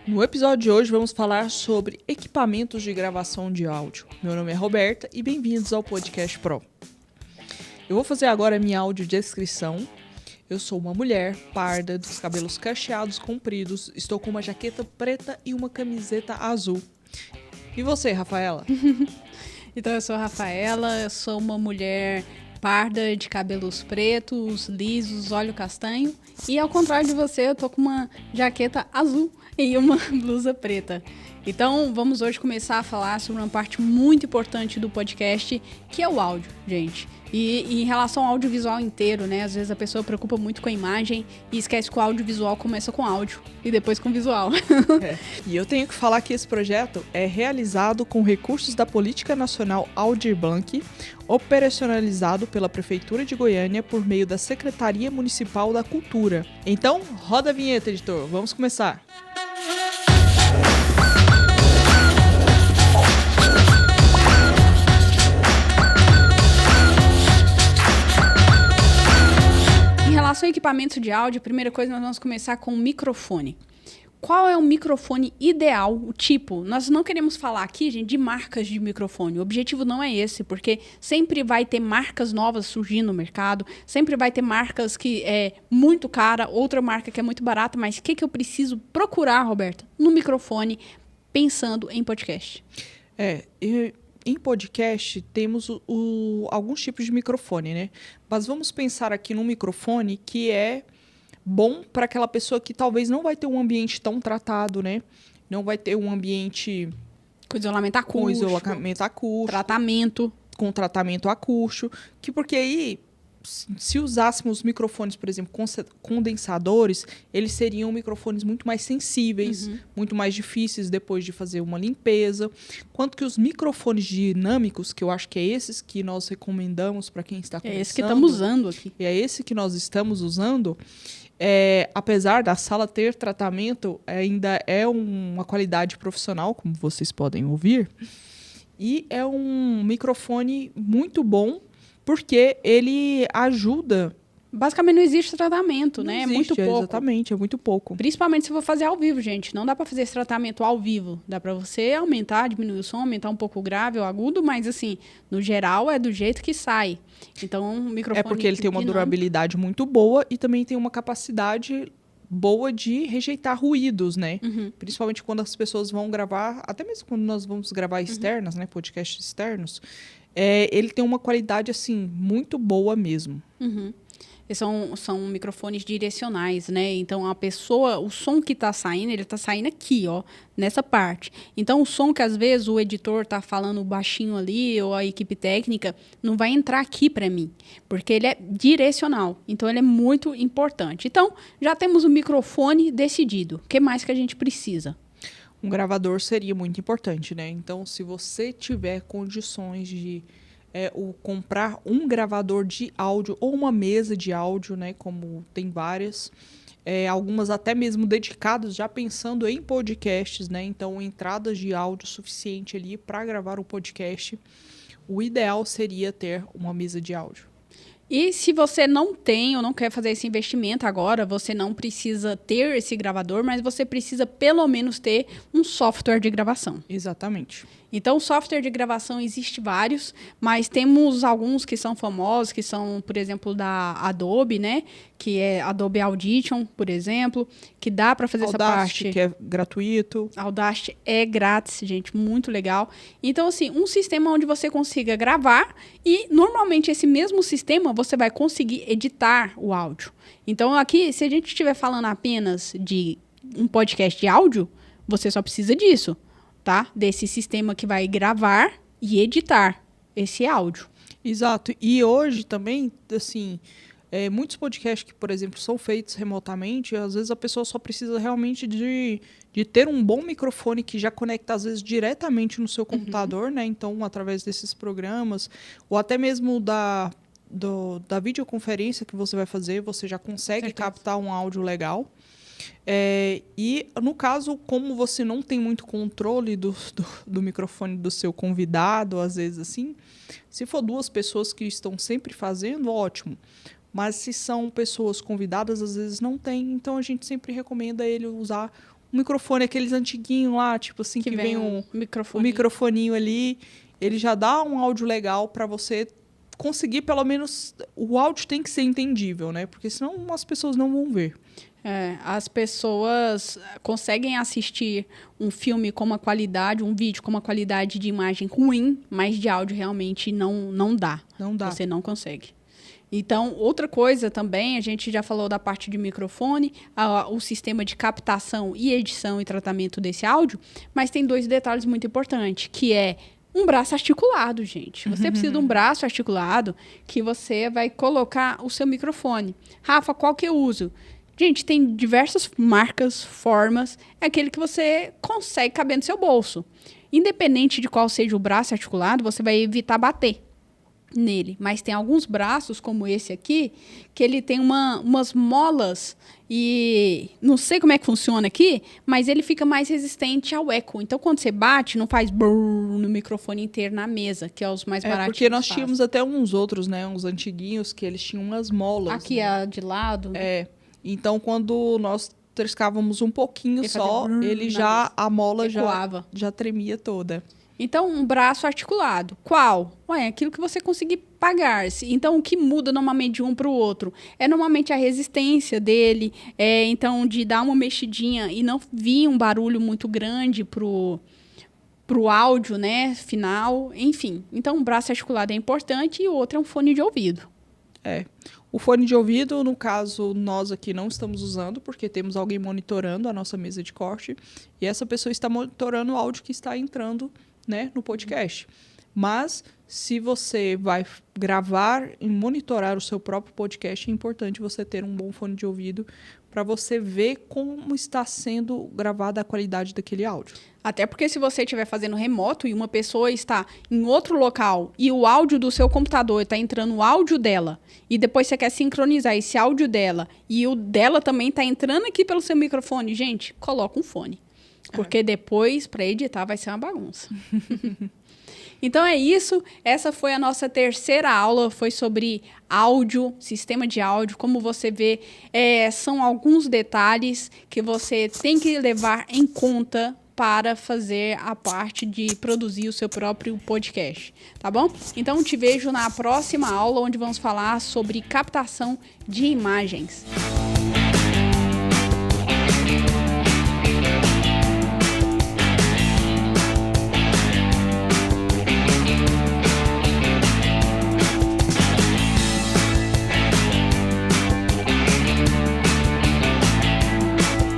No episódio de hoje vamos falar sobre equipamentos de gravação de áudio. Meu nome é Roberta e bem-vindos ao Podcast Pro. Eu vou fazer agora a minha audiodescrição. Eu sou uma mulher parda, dos cabelos cacheados compridos, estou com uma jaqueta preta e uma camiseta azul. E você, Rafaela? Então, eu sou a Rafaela, eu sou uma mulher parda, de cabelos pretos, lisos, olho castanho. E ao contrário de você, eu tô com uma jaqueta azul e uma blusa preta. Então, vamos hoje começar a falar sobre uma parte muito importante do podcast, que é o áudio, gente. E em relação ao audiovisual inteiro, né? Às vezes a pessoa preocupa muito com a imagem e esquece que o audiovisual começa com áudio e depois com visual. E eu tenho que falar que esse projeto é realizado com recursos da Política Nacional Aldir Blanc, operacionalizado pela Prefeitura de Goiânia por meio da Secretaria Municipal da Cultura. Então, roda a vinheta, editor. Vamos começar. Em relação a equipamentos de áudio, a primeira coisa nós vamos começar com o microfone. Qual é o microfone ideal, o tipo? Nós não queremos falar aqui, gente, de marcas de microfone. O objetivo não é esse, porque sempre vai ter marcas novas surgindo no mercado, sempre vai ter marcas que é muito cara, outra marca que é muito barata, mas o que eu preciso procurar, Roberta? No microfone, pensando em podcast. Em podcast temos alguns tipos de microfone, né? Mas vamos pensar aqui num microfone que é bom para aquela pessoa que talvez não vai ter um ambiente tão tratado, né? Não vai ter um ambiente Com isolamento acústico. Com tratamento acústico. Porque aí, se usássemos microfones, por exemplo, condensadores, eles seriam microfones muito mais sensíveis, muito mais difíceis depois de fazer uma limpeza. Quanto que os microfones dinâmicos, que eu acho que é esses que nós recomendamos para quem está começando. É esse que estamos usando aqui. E é esse que nós estamos usando. Apesar da sala ter tratamento, ainda é uma qualidade profissional, como vocês podem ouvir. E é um microfone muito bom, porque ele ajuda. Basicamente não existe tratamento, Não né? existe, É muito pouco. Exatamente, é muito pouco. Principalmente se for fazer ao vivo, gente. Não dá pra fazer esse tratamento ao vivo. Dá pra você aumentar, diminuir o som, aumentar um pouco o grave ou agudo, mas assim, no geral é do jeito que sai. Então, um microfone É porque ele tem uma dinâmico. durabilidade muito boa e também tem uma capacidade boa de rejeitar ruídos, né? Principalmente quando as pessoas vão gravar, até mesmo quando nós vamos gravar externas, né? Podcasts externos. Ele tem uma qualidade, assim, muito boa mesmo. São microfones direcionais, né? Então, a pessoa, o som que tá saindo, ele tá saindo aqui, ó, nessa parte. Então, o som que às vezes o editor tá falando baixinho ali, ou a equipe técnica, não vai entrar aqui para mim, porque ele é direcional. Então, ele é muito importante. Então, já temos o microfone decidido. O que mais que a gente precisa? Um gravador seria muito importante, né? Então, se você tiver condições de comprar um gravador de áudio ou uma mesa de áudio, né? Como tem várias, algumas até mesmo dedicadas, já pensando em podcasts, né? Então, entradas de áudio suficiente ali para gravar o podcast. O ideal seria ter uma mesa de áudio. E se você não tem ou não quer fazer esse investimento agora, você não precisa ter esse gravador, mas você precisa pelo menos ter um software de gravação. Exatamente. Então, software de gravação existe vários, mas temos alguns que são famosos, que são, por exemplo, da Adobe, né? Que é Adobe Audition, por exemplo, que dá para fazer essa parte. Audacity, que é gratuito. Audacity é grátis, gente, muito legal. Então, assim, um sistema onde você consiga gravar e, normalmente, esse mesmo sistema você vai conseguir editar o áudio. Então, aqui, se a gente estiver falando apenas de um podcast de áudio, você só precisa disso. Tá? Desse sistema que vai gravar e editar esse áudio. Exato. E hoje também, assim, muitos podcasts que, por exemplo, são feitos remotamente, às vezes a pessoa só precisa realmente de ter um bom microfone que já conecta, às vezes, diretamente no seu computador, né? Então, através desses programas, ou até mesmo da videoconferência que você vai fazer, você já consegue captar um áudio legal. E, no caso, como você não tem muito controle do microfone do seu convidado, às vezes assim, se for duas pessoas que estão sempre fazendo, ótimo. Mas se são pessoas convidadas, às vezes não tem. Então, a gente sempre recomenda ele usar microfone, aqueles antiguinhos lá, tipo assim, que vem um microfoninho ali, ele já dá um áudio legal para você conseguir, pelo menos, o áudio tem que ser entendível, né? Porque senão as pessoas não vão ver. As pessoas conseguem assistir um filme com uma qualidade, um vídeo com uma qualidade de imagem ruim, mas de áudio realmente não dá. Não dá. Você não consegue. Então, outra coisa também, a gente já falou da parte de microfone, o sistema de captação e edição e tratamento desse áudio, mas tem 2 detalhes muito importantes, que é um braço articulado, gente. Você precisa de um braço articulado que você vai colocar o seu microfone. Rafa, qual que eu uso? Gente, tem diversas marcas, formas, é aquele que você consegue caber no seu bolso. Independente de qual seja o braço articulado, você vai evitar bater nele. Mas tem alguns braços, como esse aqui, que ele tem umas molas e não sei como é que funciona aqui, mas ele fica mais resistente ao eco. Então, quando você bate, não faz brrr no microfone inteiro na mesa, que é os mais baratinhos. Porque nós tínhamos até uns outros, né? Uns antiguinhos, que eles tinham umas molas. Aqui, né? a de lado. Então, quando nós triscávamos um pouquinho ele só, ele já, a mola já tremia toda. Então, um braço articulado. Qual? Aquilo que você conseguir pagar. Então, o que muda normalmente de um para o outro? É normalmente a resistência dele. Então, de dar uma mexidinha e não vir um barulho muito grande pro áudio, né? Final, enfim. Então, um braço articulado é importante e o outro é um fone de ouvido. O fone de ouvido, no caso, nós aqui não estamos usando, porque temos alguém monitorando a nossa mesa de corte. E essa pessoa está monitorando o áudio que está entrando, né, no podcast. Mas, se você vai gravar e monitorar o seu próprio podcast, é importante você ter um bom fone de ouvido para você ver como está sendo gravada a qualidade daquele áudio. Até porque se você estiver fazendo remoto e uma pessoa está em outro local e o áudio do seu computador está entrando o áudio dela e depois você quer sincronizar esse áudio dela e o dela também está entrando aqui pelo seu microfone, gente, coloca um fone. Porque depois, para editar, vai ser uma bagunça. Então é isso. Essa foi a nossa terceira aula. Foi sobre áudio, sistema de áudio. Como você vê, são alguns detalhes que você tem que levar em conta para fazer a parte de produzir o seu próprio podcast, tá bom? Então te vejo na próxima aula, onde vamos falar sobre captação de imagens.